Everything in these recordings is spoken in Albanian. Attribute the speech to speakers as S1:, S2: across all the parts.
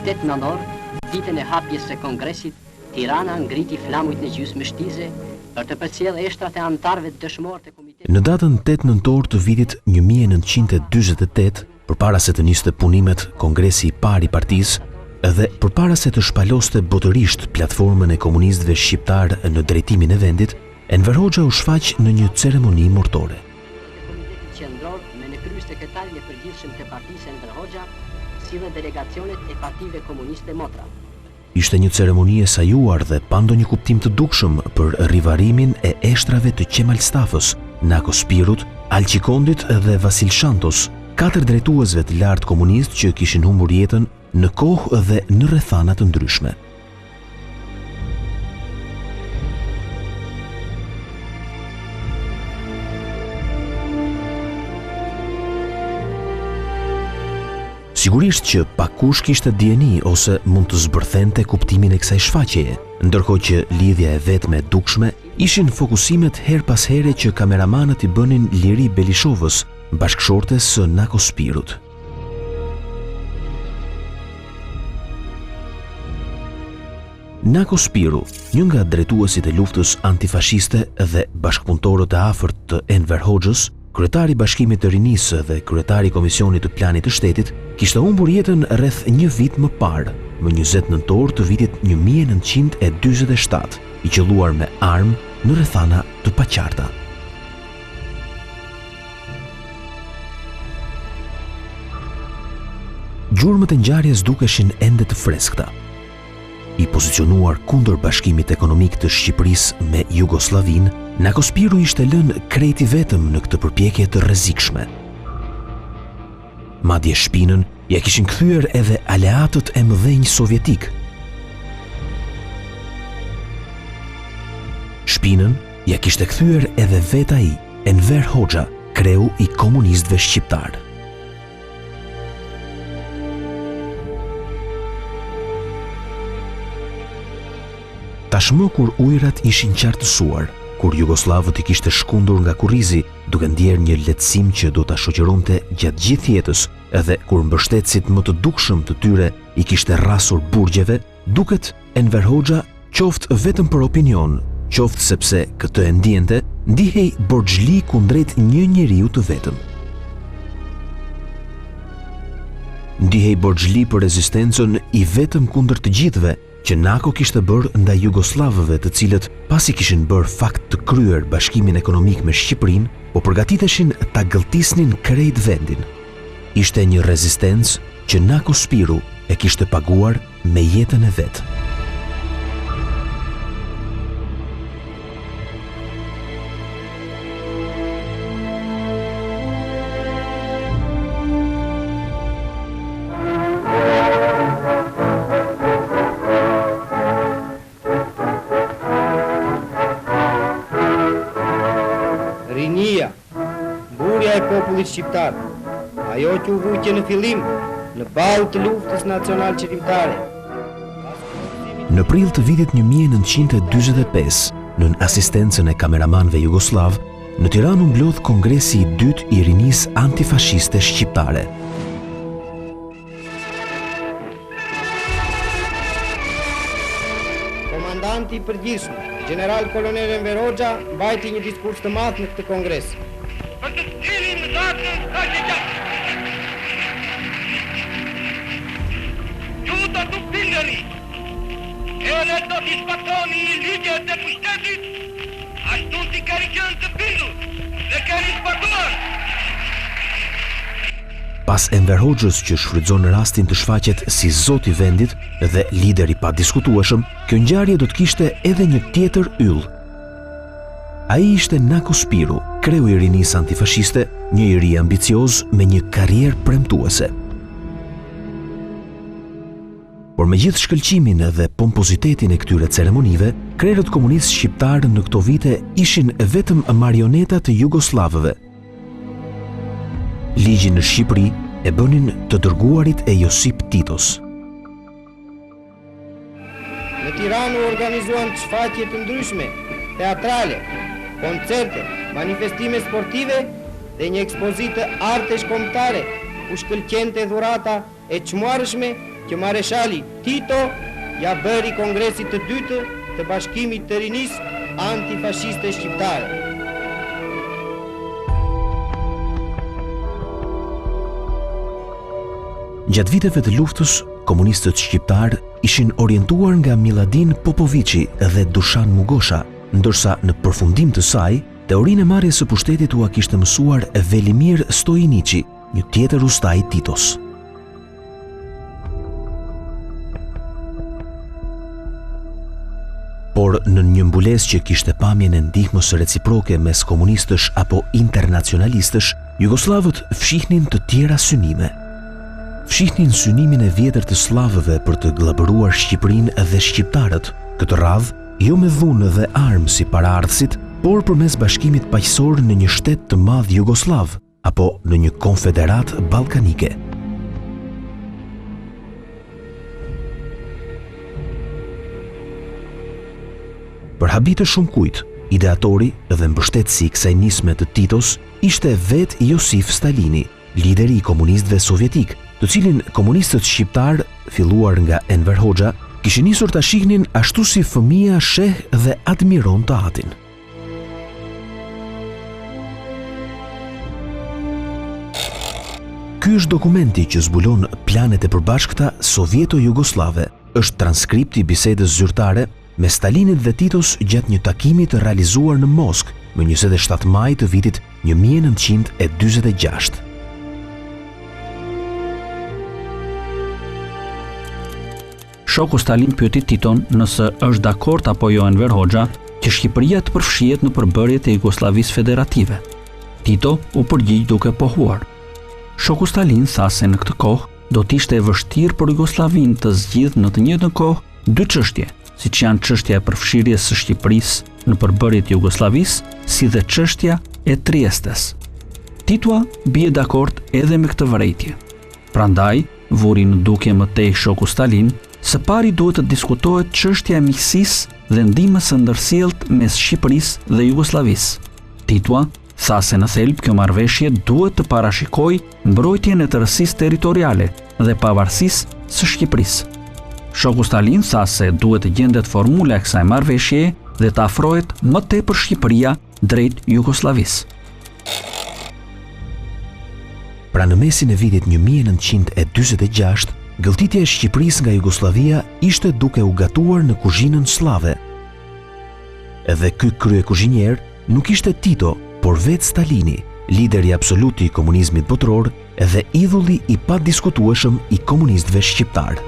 S1: 8 nënor, ditën e hapjes së kongresit, Tirana ngriti flamujt në gjysmështize për të përcjellë eshtrat e anëtarëve dëshmorë të komitetit.
S2: Në datën 8 nëntor të vitit 1948, përpara se të niste punimet kongresi i parë i partisë dhe përpara se të shpaloste botërisht platformën e komunistëve shqiptar në drejtimin e vendit, Enver Hoxha u shfaq në një ceremoni mortore.
S1: Komitetit qendror me në kryesekretarin e përgjithshëm të partisë Enver Hoxha, si dhe delegacionet e partive komuniste motra.
S2: Ishte një ceremoni e sajuar dhe pa ndonjë kuptim të dukshëm për rivarimin e eshtrave të Qemal Stafës, Nako Spirut, Alçi Kondit dhe Vasil Shantos, 4 drejtuesve të lartë komunist që kishin humbur jetën në kohë dhe në rrethana të ndryshme. Sigurisht që pakush kishte dieni ose mund të zbërthente kuptimin e kësaj shfaqjeje, ndërkohë që lidhja e vetme e dukshme ishin fokusimet her pas here që kameramanët i bënin Liri Belishovës, bashkëshortes së Nako Spirut. Nako Spiru, një nga drejtuesit e luftës antifashiste dhe bashkëpunëtorët e afërt të Enver Hoxhës, kryetari i Bashkimit të Rinisë dhe kryetari i Komisionit të Planit të Shtetit, kishte humbur jetën rreth një vit më parë, më 20 nëntor të vitit 1947, i qelluar me armë në rrethana të paqarta. Gjurmët e ngjarjes dukeshin ende të freskëta. I pozicionuar kundër Bashkimit Ekonomik të Shqipërisë me Jugosllavinë, Nako Spiru ishte lënë krejt i vetëm në këtë përpjekje të rrezikshme. Madje shpinën ja kishin kthyer edhe aleatët e mëdhenj sovjetik. Shpinën ja kishte kthyer edhe vet ai, Enver Hoxha, kreu i komunistëve shqiptar. Tashmë kur ujërat ishin qartësuar, kur jugoslavët i kishte shkundur nga kurrizi, duke ndjerë një lehtësim që do ta shoqëronte gjatë gjithë jetës, edhe kur mbështetësit më të dukshëm të tyre i kishte rrasur burgjeve, duket Enver Hoxha, qoftë vetëm për opinion, qoftë sepse këtë e ndjente, ndihej borxhli kundrejt një njeriu të vetëm. Ndihej borxhli për rezistencën i vetëm kundër të gjithëve, që Nako kishte bërë ndaj jugoslavëve, të cilët pasi kishin bërë fakt të kryer bashkimin ekonomik me Shqipërinë, po përgatiteshin ta gëlltisnin krejt vendin. Ishte një rezistencë që Nako Spiru e kishte paguar me jetën e vet.
S3: Shqiptar, ajo që u vuqe në fillim në balë të luftës nacional qërimtare.
S2: Në prill të vitit 1945, nën asistencën e kameramanëve jugoslav, në Tiranë u mblodh kongresi i dytë i rinisë antifashiste shqiptare.
S3: Komandanti i përgjithshëm, General Kolonel Enver Hoxha, mbajti një diskurs të madh në këtë kongres.
S4: Për të cilin zatën ka që gjatë. Ju do të bindeni, edhe do t'i zbatoni i ligjet e pushtetit, ashtu si keni qenë të bindur dhe keni zbatuar.
S2: Pas Enver Hoxhës që shfrytëzon rastin të shfaqet si zoti i vendit dhe lideri pa diskutueshëm, kjo ngjarje do të kishte edhe një tjetër yll. Ai ishte Nako Spiru, kreu i rinisë antifashiste, një i ri ambicioz me një karrierë premtuese. Por me gjithë shkëlqimin dhe pompozitetin e këtyre ceremonive, krerët komunistë shqiptarë në këto vite ishin vetëm marioneta të jugoslavëve. Ligji në Shqipëri e bënin të dërguarit e Josip Titos.
S3: Në Tiranë u organizuan shfaqje të ndryshme, teatrale, koncerte, manifestime sportive dhe një ekspozitë artesh kombëtare, u shkëlqente dhurata e çmuarshme që mareshali Tito ja bëri kongresit të dytë të Bashkimit të Rinisë Antifashiste Shqiptare.
S2: Gjatë viteve të luftës, komunistët shqiptar ishin orientuar nga Miladin Popovici dhe Dušan Mugosha, ndërsa në përfundim të saj, teorinë e marrjes së pushtetit ua kishte mësuar Velimir Stojnici, një tjetër ustaj Titos. Por në një mbulesë që kishte pamjen e ndihmës reciproke mes komunistësh apo internacionalistësh, jugoslavët fshihnin të tjera synime. Fshihnin synimin e vjetër të slavëve për të glabëruar Shqipërinë dhe shqiptarët, këtë radhë jo me dhunë dhe armë si paraardhësit, por përmes bashkimit paqësor në një shtet të madh jugoslav apo në një konfederat ballkanike. Për habit të shumë kujt, ideatori dhe mbështetësi i kësaj nisme të Titos ishte vetë Josif Stalini, lideri i komunistëve sovjetik, të cilin komunistët shqiptar, filluar nga Enver Hoxha, kishin nisur ta shihnin ashtu si fëmia sheh dhe admiron të atin. Ky është dokumenti që zbulon planet e përbashkëta sovjeto-jugoslave, është transkripti i bisedës zyrtare me Stalinit dhe Titos gjatë një takimi të realizuar në Moskë më 27 maj të vitit 1946.
S5: Shoku Stalin pyeti Titon nëse është dakord apo jo Enver Hoxha që Shqipëria të përfshihet në përbërjet e Jugosllavisë Federative. Tito u përgjigj duke pohuar. Shoku Stalin tha se në këtë kohë do të ishte e vështirë për Jugosllavinë të zgjidhë në të njëjtën kohë dy çështje, siç janë çështja e përfshirjes së Shqipërisë në përbërjet e Jugosllavisë, si dhe çështja e Triestes. Tito bie dakord edhe me këtë vërejtje. Prandaj, vuri në dukje më tej shoku Stalin, së pari duhet të diskutohet çështja e miqësisë dhe ndihmës së ndërsjellët mes Shqipërisë dhe Jugosllavisë. Tito tha se në thelb kjo marrëveshje duhet të parashikojë mbrojtjen e tërësisë territoriale dhe pavarësisë së Shqipërisë. Shoku Stalin tha se duhet të gjendet formula e kësaj marrëveshjeje dhe të afrohet më tepër Shqipëria drejt Jugosllavisë.
S2: Pra në mesin e vitit 1946, gëlltitja e Shqipërisë nga Jugoslavia ishte duke u gatuar në kuzhinën slave. Edhe ky krye kuzhinier nuk ishte Tito, por vetë Stalini, lideri absolut i komunizmit botror dhe idhulli i padiskutueshëm i komunistëve shqiptar.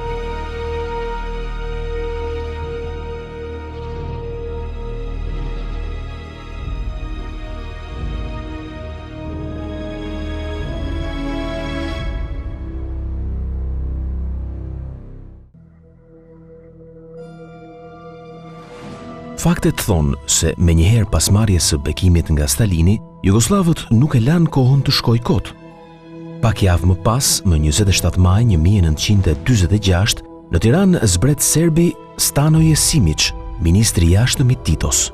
S2: Faktet thonë se me njëherë pas marrjes së bekimit nga Stalini, jugoslavët nuk e lanë kohën të shkojë kot. Pak javë më pas, më 27 maj 1946, në Tiranë zbret serbi Stanoje Simić, ministri i jashtëm i Titos.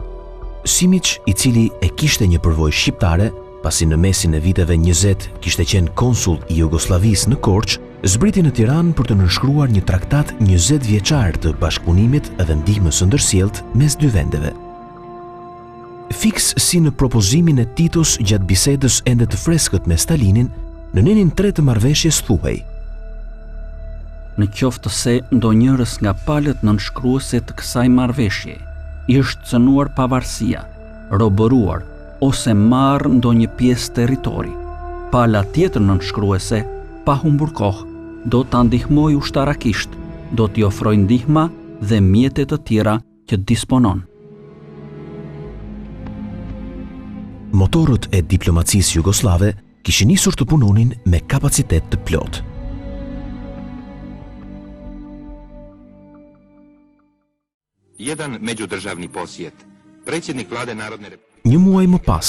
S2: Simić, i cili e kishte një përvojë shqiptare, pasi në mesin e viteve 20 kishte qenë konsul i Jugosllavisë në Korçë, zbriti në Tiranë për të nënshkruar një traktat 20 vjeçar të bashkëpunimit dhe ndihmës së ndërsjellët mes dy vendeve. Fiks si në propozimin e Titos gjatë bisedës ende të freskët me Stalinin, në nenin 3 të marrëveshjes thuhej:
S5: Në qoftë se ndonjërës nga palët nënshkruese të kësaj marrëveshje i është cënuar pavarësia, robëruar ose marrë ndonjë pjesë territori, pala tjetër nënshkruese pa humbur kohë, do ta ndihmoj ushtarakisht, do t'i ofroj ndihma dhe mjetet të tjera që disponon.
S2: Motorët e diplomacisë jugoslave kishin nisur të punonin me kapacitet të plot.
S6: Jedan međudržavni posjet. Predsjednik vlade Narodne Republike.
S2: Një muaj më pas,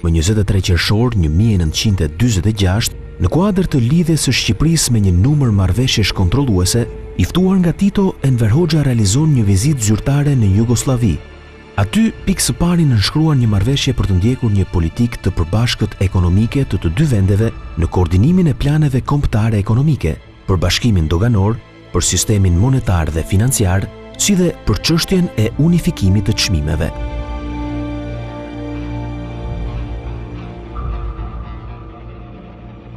S2: më 23 qershor 1946, në kuadër të lidhjes së Shqipërisë me një numër marrëveshjesh kontrolluese, i ftuar nga Tito, Enver Hoxha realizon një vizitë zyrtare në Jugosllavi. Aty pikë së pari nënshkruan një marrëveshje për të ndjekur një politikë të përbashkët ekonomike të dy vendeve në koordinimin e planeve kombëtare ekonomike, për bashkimin doganor, për sistemin monetar dhe financiar, si dhe për çështjen e unifikimit të çmimeve.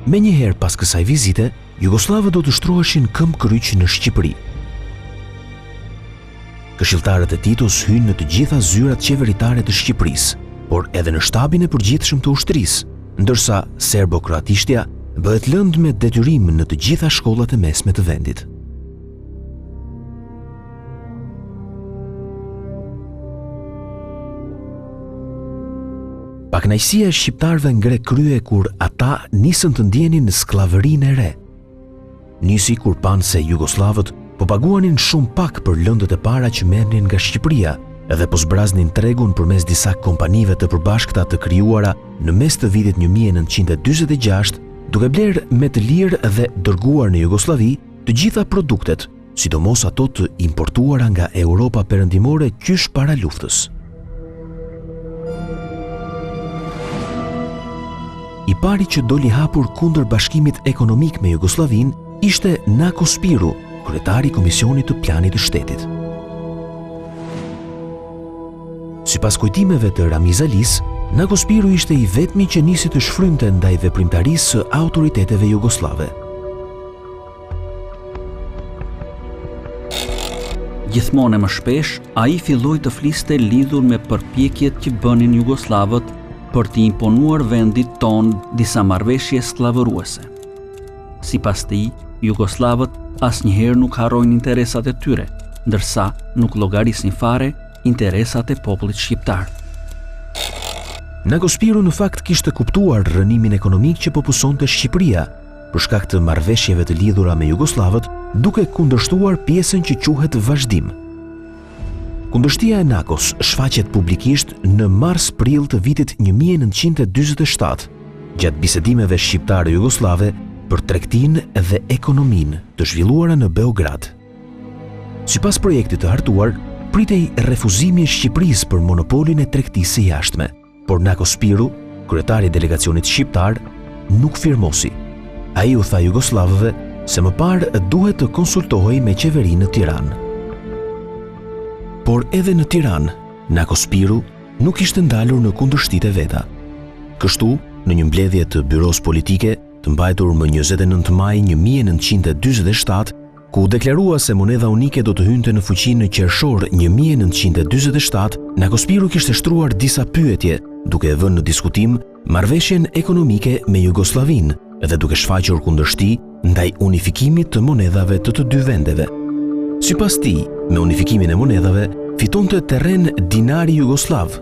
S2: Menjëherë pas kësaj vizite, jugoslavët do të shtroheshin këmbë kryq në Shqipëri. Këshilltarët e Titos hynë në të gjitha zyrat qeveritare të Shqipërisë, por edhe në shtabin e përgjithshëm të ushtrisë, ndërsa serbo-kroatishtja bëhet lëndë me detyrim në të gjitha shkollat e mesme të vendit. Pakënaqësia e shqiptarëve ngre krye kur ata nisën të ndjenin në skllavërinë e re. Nisi kur panë se jugoslavët po paguanin shumë pak për lëndët e para që merrnin nga Shqipëria edhe po zbraznin tregun përmes disa kompanive të përbashkëta të krijuara në mes të vitit 1946, duke blerë me të lirë dhe dërguar në Jugosllavi të gjitha produktet, sidomos ato të importuara nga Europa perëndimore qysh para luftës. I pari që doli hapur kundër bashkimit ekonomik me Jugoslavinë ishte Nako Spiru, kryetari i Komisionit të Planit të Shtetit. Sipas kujtimeve të Ramiz Alis, Nako Spiru ishte i vetmi që nisi të shfrymte ndaj veprimtarisë së autoriteteve jugoslave.
S5: Gjithmonë më shpesh, ai filloi të fliste lidhur me përpjekjet që bënin jugoslavët për të imponuar vendit ton disa marrëveshje skllavëruese. Sipas tij, jugoslavët asnjëherë nuk harrojnë interesat e tyre, ndërsa nuk llogarisnin fare interesat e popullit shqiptar.
S2: Nako Spiru në fakt kishte kuptuar rënimin ekonomik që po pushonte Shqipëria për shkak të marrëveshjeve të lidhura me jugoslavët, duke kundërshtuar pjesën që quhet vazhdim. Kundërshtia e Nakos shfaqet publikisht në mars-prill të vitit 1947, gjatë bisedimeve shqiptare-jugoslave për tregtinë dhe ekonominë të zhvilluara në Beograd. Sipas projektit të hartuar, pritej refuzimi i Shqipërisë për monopolin e tregtisë së jashtme, por Nako Spiru, kryetari i delegacionit shqiptar, nuk firmosi. Ai u tha jugoslavëve se më parë duhet të konsultohej me qeverinë në Tiranë. Por edhe në Tiranë, Nako Spiru nuk ishte ndalur në kundërshtitë e veta. Kështu, në një mbledhje të byros politike të mbajtur më 29 maj 1947, ku deklarua se monedha unike do të hynte në fuqi në qershor 1947, Nako Spiru kishte shtruar disa pyetje, duke e vënë në diskutim marrëveshjen ekonomike me Jugosllavinë dhe duke shfaqur kundërshti ndaj unifikimit të monedhave të dy vendeve. Sipas tij, me unifikimin e monedhave, fitonte terren dinari jugoslav.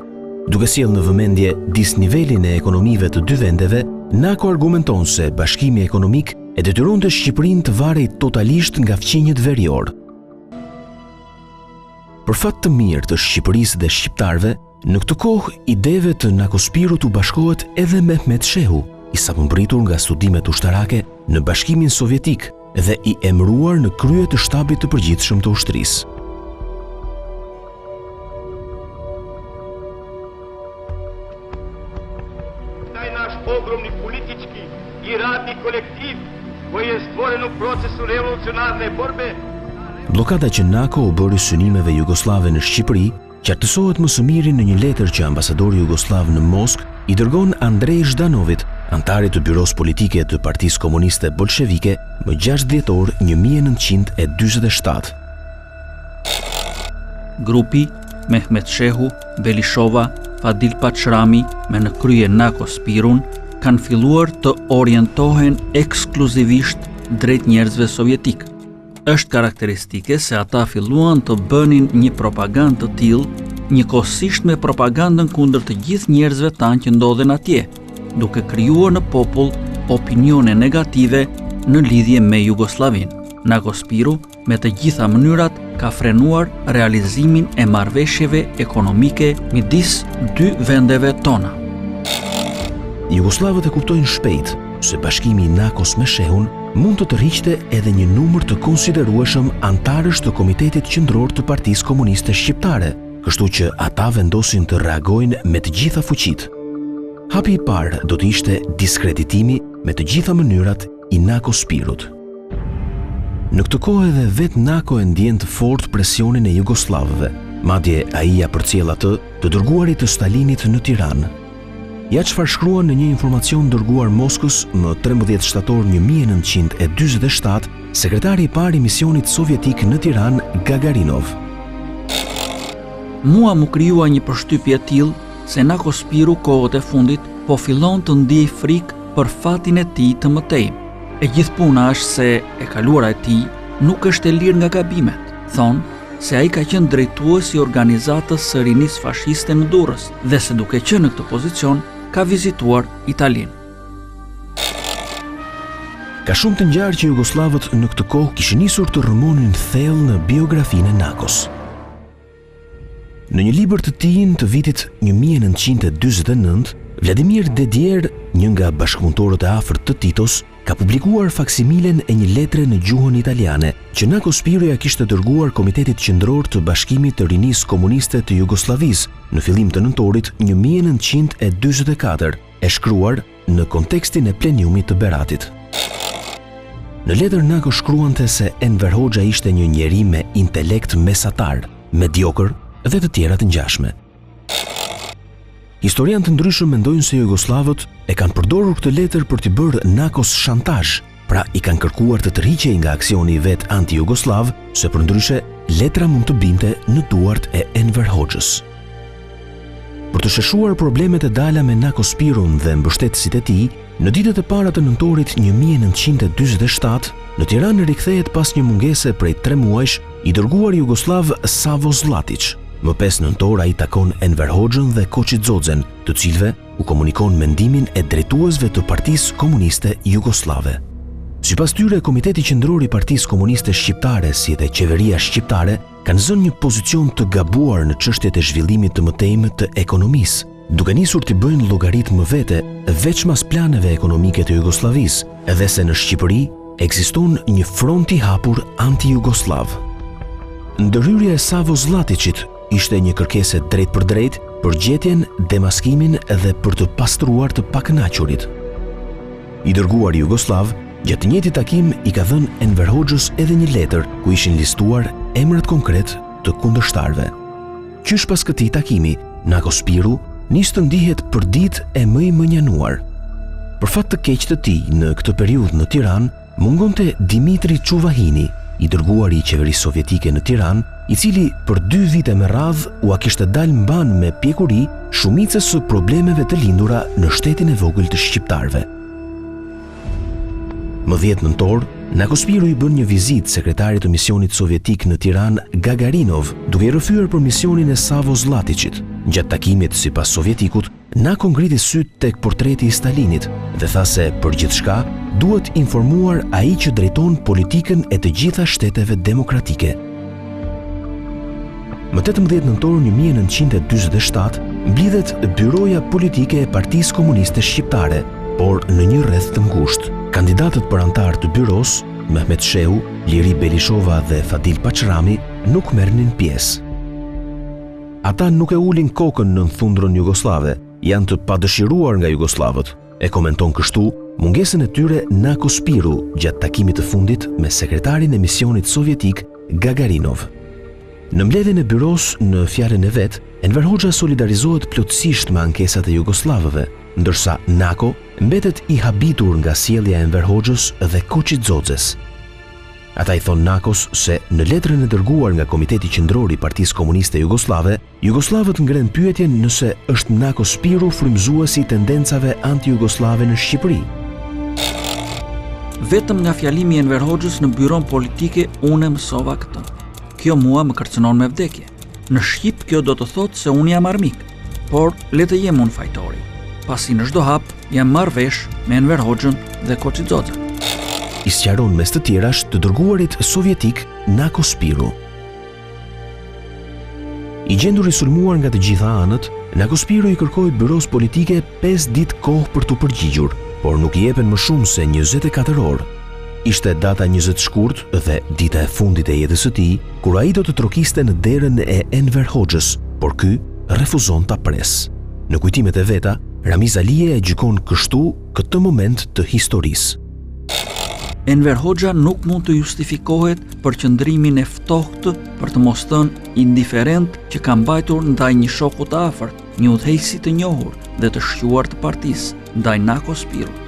S2: Duke sjellë në vëmendje disnivelin e ekonomive të dy vendeve, Nako argumenton se bashkimi ekonomik e detyronte Shqipërinë të varej totalisht nga fqinjet verior. Për fat të mirë të Shqipërisë dhe shqiptarëve, në këtë kohë ideve të Nako Spirut u bashkohet edhe Mehmet Shehu, i sapunbritur nga studimet ushtarake në Bashkimin Sovjetik dhe i emëruar në krye të shtabit të përgjithshëm të ushtrisë.
S4: Taj naš ogromni politički i radni kolektiv koji je stvoren u procesu revolucionarne borbe.
S2: Blokada që Nako u bëri synimeve jugoslave në Shqipëri qartësohet më së miri në një letër që ambasadori jugoslav në Moskë i dërgon Andrej Zhdanovit, antarit të byros politike të Partisë Komuniste Bolshevike, më 6 dhjetor 1947.
S5: Grupi Mehmet Shehu, Belishova, Fadil Pachrami me në krye Nako Spirun kanë filluar të orientohen ekskluzivisht drejt njerëzve sovjetik. Është karakteristike se ata filluan të bënin një propagandë të tillë, njëkohësisht me propagandën kundër të gjithë njerëzve tanë që ndodhen atje, duke krijuar në popull opinione negative në lidhje me Jugosllavinë. Nako Spiru, me të gjitha mënyrat, ka frenuar realizimin e marrëveshjeve ekonomike midis dy vendeve tona.
S2: Jugoslavët e kuptojnë shpejt se bashkimi i Nakos me Shehun mund të tërhiqte edhe një numër të konsiderueshëm antarësh të Komitetit Qendror të Partisë Komuniste Shqiptare, kështu që ata vendosin të reagojnë me të gjitha fuqitë. Hapi i parë do të ishte diskreditimi me të gjitha mënyrat i Nako Spirut. Në këtë kohë edhe vetë Nako e ndjen të fortë presionin e jugoslavëve, madje ai ja përcjell atë të dërguarit të Stalinit në Tiranë. Ja çfarë shkruan në një informacion dërguar Moskës më 13 shtator 1947, sekretari i parë i misionit sovjetik në Tiranë, Gagarinov.
S5: Mua mu krijua një përshtypje e tillë se Nako Spiru kohët e fundit po fillon të ndiej frikë për fatin e tij të mëtejmë. E gjithë puna është se e kaluara e tij nuk është e lirë nga gabimet. Thonë se ai ka qenë drejtues i organizatës së rinisë fashiste në Durrës dhe se duke qenë në këtë pozicion ka vizituar Italinë.
S2: Ka shumë të ngjarë që jugoslavët në këtë kohë kishin nisur të rrëmonin thellë në biografinë e Nakos. Në një libër të tij të vitit 1949, Vladimir Dedier, një nga bashkëpunëtorët e afërt të Titos, ka publikuar faksimilen e një letre në gjuhën italiane që Nako Spiru ja kishte dërguar Komitetit Qendror të Bashkimit të Rinisë Komuniste të Jugosllavisë në fillim të nëntorit 1944, e shkruar në kontekstin e pleniumit të Beratit. Në letër Nako shkruante se Enver Hoxha ishte një njeri me intelekt mesatar, mediokër dhe të tjera të ngjashme. Historianë të ndryshëm mendojnë se jugoslavët e kanë përdorur këtë letër për t'i bërë Nakos shantazh, pra i kanë kërkuar të tërhiqej nga aksioni i vet anti-jugoslav, se përndryshe letra mund të binte në duart e Enver Hoxhës. Për të sheshuar problemet e dala me Nako Spirun dhe mbështetësit e tij, në ditët e para të nëntorit 1947, në Tiranë rikthehet pas një mungese prej 3 muajsh i dërguar jugoslav Savo Zlatić. Më 5 nëntor ai takon Enver Hoxhën dhe Koçi Xoxhen, të cilëve u komunikon mendimin e drejtuesve të Partisë Komuniste Jugoslave. Sipas tyre, Komiteti Qendror i Partisë Komuniste Shqiptare si dhe qeveria shqiptare kanë zënë një pozicion të gabuar në çështjet e zhvillimit të mëtejmë të ekonomisë, duke nisur të bëjnë llogaritmë vete veçmas planeve ekonomike të Jugosllavisë, edhe se në Shqipëri ekziston një front i hapur anti-jugoslav. Ndërhyrja e Savo Zlatićit ishte një kërkesë drejt për drejt për gjetjen, demaskimin dhe për të pastruar të pakënaqurit. I dërguar jugoslav, gjatë njëjtit takim i ka dhënë Enver Hoxhës edhe një letër ku ishin listuar emrat konkret të kundërshtarëve. Qysh pas këtij takimi, Nako Spiru nis të ndihet përdit e më i mënjanuar. Për fat të keq të tij, në këtë periudhë në Tiranë mungonte Dimitri Çuvahini, i dërguari i qeverisë sovjetike në Tiranë, i cili për 2 vite me radhë u kishte dalë mban me pjekuri shumicës së problemeve të lindura në shtetin e vogël të shqiptarëve. Më 10 nëntor, Nako Spiru i bën një vizitë sekretarit të misionit sovjetik në Tiranë, Gagarinov, duke i rrëfyer për misionin e Savo Zlatićit. Gjatë takimit, sipas sovjetikut, Nako ngriti syt tek portreti i Stalinit dhe tha se për gjithçka duhet informuar ai që drejton politikën e të gjitha shteteve demokratike. Më 18 nëntor 1947 mblidhet Byroja Politike e Partisë Komuniste Shqiptare, por në një rreth të ngushtë. Kandidatët për antar të byros, Mehmet Shehu, Liri Belishova dhe Fadil Pachrami, nuk merrnin pjesë. Ata nuk e ulin kokën në thundrën jugoslave, janë të padëshiruar nga jugoslavët, e komenton kështu mungesën e tyre Nako Spiru gjatë takimit të fundit me sekretarin e misionit sovjetik Gagarinov. Në mbledhjen e byros në fjalën e vet, Enver Hoxha solidarizohet plotësisht me ankesat e jugoslavëve, ndërsa Nako mbetet i habitur nga sjellja e Enver Hoxhës dhe Koçit Xoxhes. Ata i thonë Nakos se në letrën e dërguar nga Komiteti Qendror i Partisë Komuniste Jugoslave, jugoslavët ngren pyetjen nëse është Nako Spiru frymëzuesi i tendencave anti-jugoslave në Shqipëri.
S5: Vetëm nga fjalimi i Enver Hoxhës në byron politike unë mësova këtë. Kjo mua më kërcënon me vdekje. Në Shqip kjo do të thotë se unë jam armik, por le të jem unë fajtori. Pasi në çdo hap jam marrë vesh me Enver Hoxhën dhe Koçi Xoxhen.
S2: I sqaron mes të tjerash të dërguarit sovjetik Nako Spiru. I gjendur i sulmuar nga të gjitha anët, Nako Spiru i kërkoi byros politike 5 ditë kohë për t'u përgjigjur, por nuk i jepen më shumë se 24 orë. Ishte data 20 shkurt dhe dita e fundit e jetës së tij, kur ai do të trokiste në derën e Enver Hoxhës, por ky refuzon ta pres. Në kujtimet e veta, Ramiz Alije e gjykon kështu këtë moment të historisë.
S5: Enver Hoxha nuk mund të justifikohet për qëndrimin e ftohtë për të mos thënë indiferent që ka mbajtur ndaj një shoku të afërt, një udhëheqësi të njohur dhe të shquar të partisë, ndaj Nako Spirut.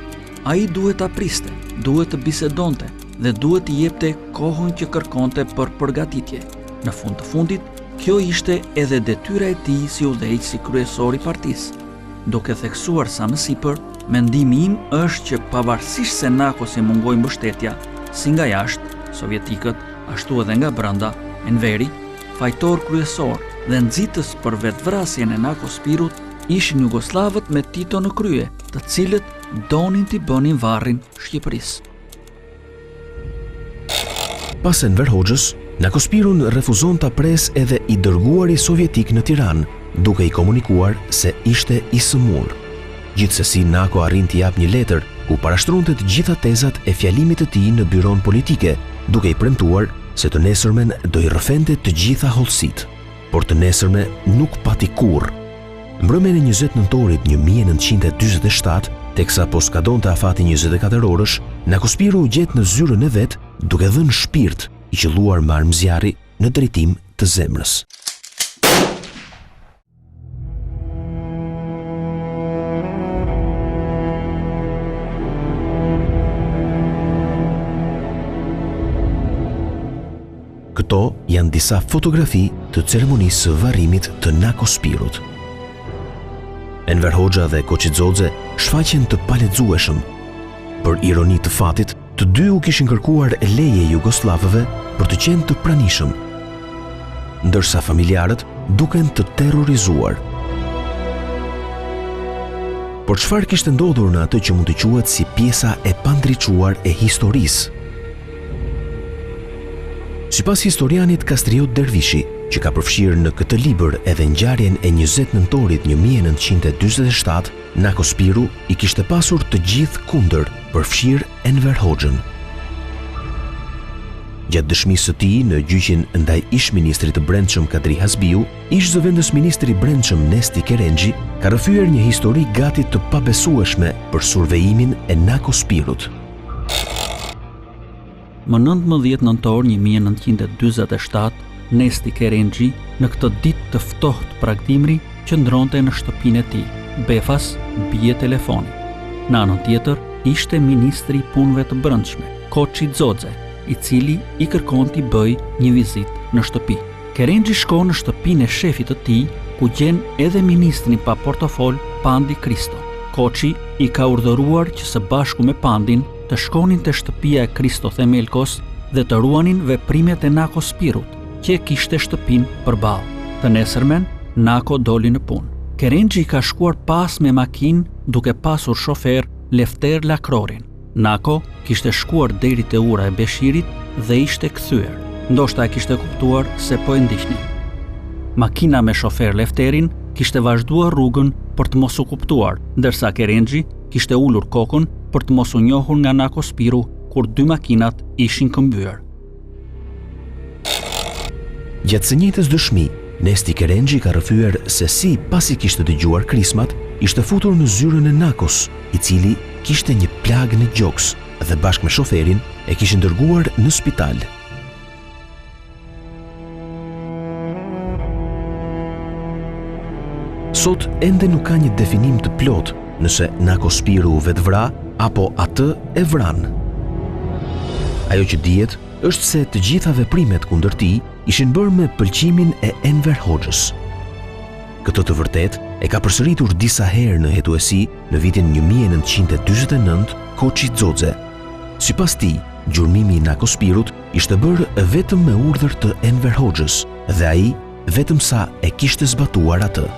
S5: Ai duhet ta priste, duhet të bisedonte dhe duhet të jepte kohën që kërkonte për përgatitje. Në fund të fundit, kjo ishte edhe detyra e tij si udhëheqësi kryesor i partisë. Duke theksuar sa më sipër, mendimi im është që pavarësisht se Nakos i mungoi mbështetja, si nga jashtë, sovjetikët, ashtu edhe nga brenda, Enveri, fajtor kryesor dhe nxitës për vetvrasjen e Nako Spirut, ishin jugoslavët me Tito në krye, të cilët donin t'i bënin varrin Shqipërisë.
S2: Pas Enver Hoxhës, Nako Spirun refuzon ta pres edhe i dërguari sovjetik në Tiranë, duke i komunikuar se ishte i sëmur. Gjithsesi, Nako arrin t'i jap një letër ku parashtronte të gjitha tezat e fjalimit të tij në byron politike, duke i premtuar se të nesërmen do i rrëfente të gjitha hollësitë, por të nesërme nuk pati kurrë. Mbrëmjen e 20 nëntorit 1947, teksa po skadonte afati 24 orësh, Nako Spiru u gjet në zyrën e vet, duke dhënë shpirt i qelluar me armëzjarri në drejtim të zemrës. Këto janë disa fotografi të ceremonisë së varrimit të Nako Spirut. Enver Hoxha dhe Koçidzodze shfaqen të palexueshëm. Për ironi të fatit, të dy u kishin kërkuar leje jugoslavëve për të qenë të pranishëm, ndërsa familjarët duken të terrorizuar. Por çfarë kishte ndodhur në atë që mund të quhet si pjesa e pandriçuar e historisë? Sipas historianit Kastriot Dervishi, që ka përfshirë në këtë libër edhe ngjarjen e 20 nëntorit 1947, Nako Spiru i kishte pasur të gjithë kundër, përfshirë Enver Hoxhën. Gjatë dëshmisë së tij në gjyqin ndaj ish-ministrit të brendshëm Kadri Hasbiu, ish-zëvendës ministri i brendshëm Nesti Kerendxhi ka rrëfyer një histori gati të pabesueshme për survejimin e Nako Spirut.
S5: Më 19 nëntor 1947, Nesti Kerendxhi, në këtë ditë të ftohtë pragtimri, qëndronte në shtëpinë e tij. Befas bie telefoni. Në anën tjetër ishte ministri i punëve të brendshme, Koçidzodze, i cili i kërkon t'i bëj një vizitë në shtëpi. Kerendxhi shkon në shtëpinë e shefit të tij, ku gjen edhe ministrin pa portofol, Pandi Kristo. Koçi i ka urdhëruar që së bashku me Pandin të shkonin te shtëpia e Kristo Themelkos dhe të ruanin veprimet e Nako Spirut, që kishte shtëpinë përballë. Të nesërmen, Nako doli në punë. Kerendxhi ka shkuar pas me makinë duke pasur shofer Lefter Lakrorin. Nako kishte shkuar deri te ura e Beshirit dhe ishte kthyer. Ndoshta e kishte kuptuar se po e ndiqnin. Makina me shofer Lefterin kishte vazhduar rrugën për të mos u kuptuar, ndërsa Kerendxhi kishte ulur kokën për të mos u njohur nga Nako Spiru kur dy makinat ishin këmbyer.
S2: Gjatë së njëjtës dëshmi, Nesti Kerendxhi ka rrëfyer se si pasi kishte dëgjuar krismat, ishte futur në zyrën e Nakos, i cili kishte një plagë në gjoks dhe bashkë me shoferin e kishin dërguar në spital. Sot ende nuk ka një definim të plot nëse Nako Spiru vetvra apo atë e vran. Ajo që dihet është se të gjitha veprimet kundër tij ishin bërë me pëlqimin e Enver Hoxhës. Këtë të vërtet e ka përsëritur disa herë në hetuesi në vitin 1949 Koçidzodze. Sipas tij, gjurmimi i Nako Spirut ishte bërë vetëm me urdhër të Enver Hoxhës dhe ai vetëm sa e kishte zbatuar atë.